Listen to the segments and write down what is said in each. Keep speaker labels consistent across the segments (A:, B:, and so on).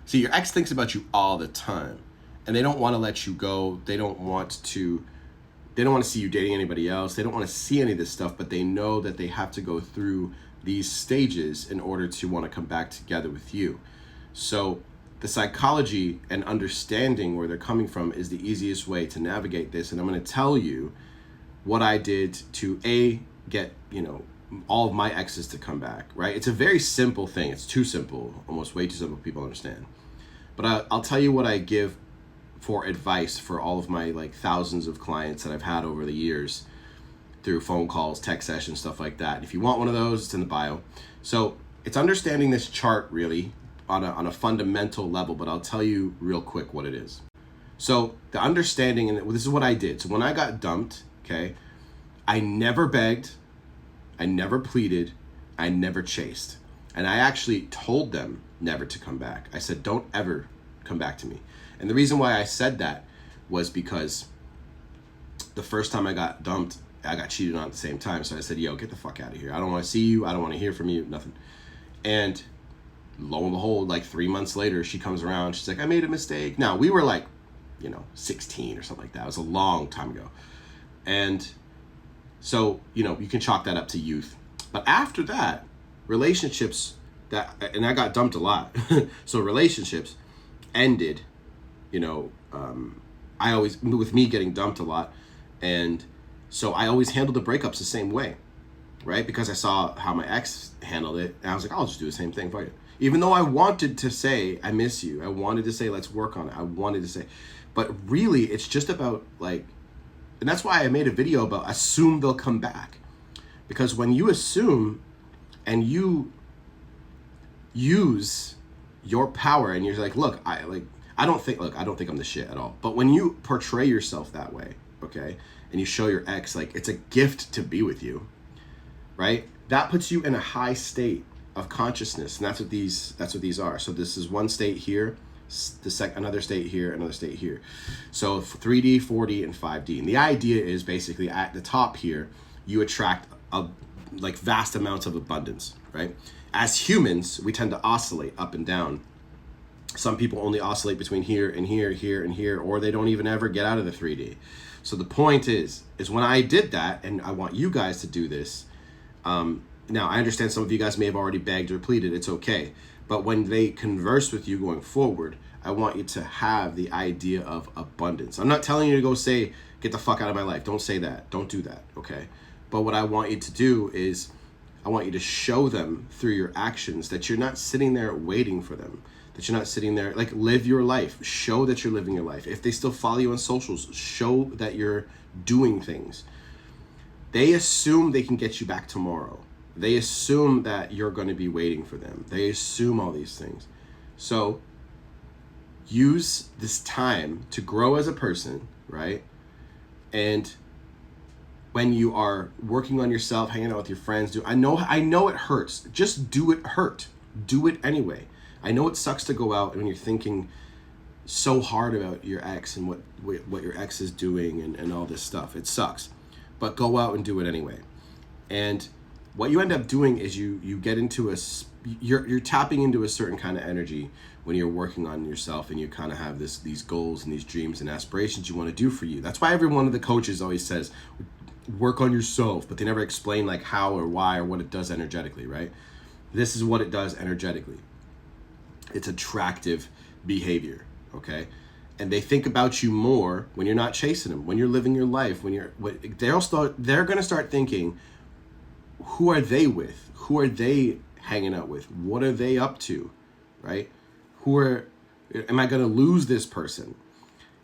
A: See, your ex thinks about you all the time, and they don't want to let you go. They don't want to see you dating anybody else. They don't want to see any of this stuff, but they know that they have to go through these stages in order to want to come back together with you. So the psychology and understanding where they're coming from is the easiest way to navigate this. And I'm going to tell you what I did to get, all of my exes to come back, right? It's a very simple thing. It's too simple, almost way too simple. People understand. But I'll tell you what I give for advice for all of my thousands of clients that I've had over the years through phone calls, text sessions, stuff like that. If you want one of those, it's in the bio. So it's understanding this chart really on a fundamental level, but I'll tell you real quick what it is. So the understanding, and this is what I did. So when I got dumped, okay, I never begged, I never pleaded, I never chased. And I actually told them never to come back. I said, don't ever come back to me. And the reason why I said that was because the first time I got dumped, I got cheated on at the same time. So I said, yo, get the fuck out of here. I don't want to see you. I don't want to hear from you, nothing. And lo and behold, 3 months later, she comes around. She's like, I made a mistake. Now, we were 16 or something like that. It was a long time ago. And so, you can chalk that up to youth. But after that, relationships and I got dumped a lot. So relationships ended, I always, with me getting dumped a lot. And so I always handled the breakups the same way, right? Because I saw how my ex handled it. And I was like, I'll just do the same thing for you. Even though I wanted to say, I miss you. I wanted to say, let's work on it. I wanted to say, but really it's just about and that's why I made a video about assume they'll come back. Because when you assume and you use your power and you're like, look, I don't think I'm the shit at all. But when you portray yourself that way, okay, and you show your ex it's a gift to be with you, right? That puts you in a high state of consciousness, and that's what these are. So this is one state here, another state here, another state here. So 3D, 4D, and 5D. And the idea is basically at the top here, you attract vast amounts of abundance, right? As humans, we tend to oscillate up and down. Some people only oscillate between here and here, here and here, or they don't even ever get out of the 3D. So the point is when I did that, and I want you guys to do this. Now, I understand some of you guys may have already begged or pleaded. It's okay. But when they converse with you going forward, I want you to have the idea of abundance. I'm not telling you to go say, get the fuck out of my life. Don't say that. Don't do that, okay? But what I want you to do is I want you to show them through your actions that you're not sitting there waiting for them, that you're not sitting there, live your life. Show that you're living your life. If they still follow you on socials, show that you're doing things. They assume they can get you back tomorrow. They assume that you're going to be waiting for them. They assume all these things. So use this time to grow as a person, right? And when you are working on yourself, hanging out with your friends, I know it hurts. Just do it hurt. Do it anyway. I know it sucks to go out when you're thinking so hard about your ex and what your ex is doing and all this stuff. It sucks. But go out and do it anyway. And what you end up doing is you get into you're tapping into a certain kind of energy when you're working on yourself, and you kind of have these goals and these dreams and aspirations you want to do for you. That's why every one of the coaches always says, work on yourself, but they never explain how or why or what it does energetically, right? This is what it does energetically. It's attractive behavior, okay? And they think about you more when you're not chasing them, when you're living your life, they're going to start thinking, who are they with? Who are they hanging out with? What are they up to, right? Am I going to lose this person?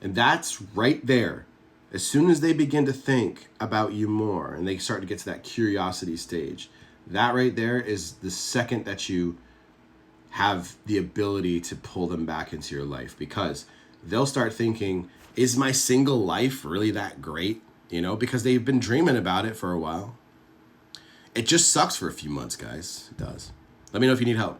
A: And that's right there. As soon as they begin to think about you more and they start to get to that curiosity stage, that right there is the second that you have the ability to pull them back into your life, because they'll start thinking, is my single life really that great? Because they've been dreaming about it for a while. It just sucks for a few months, guys. It does. Let me know if you need help.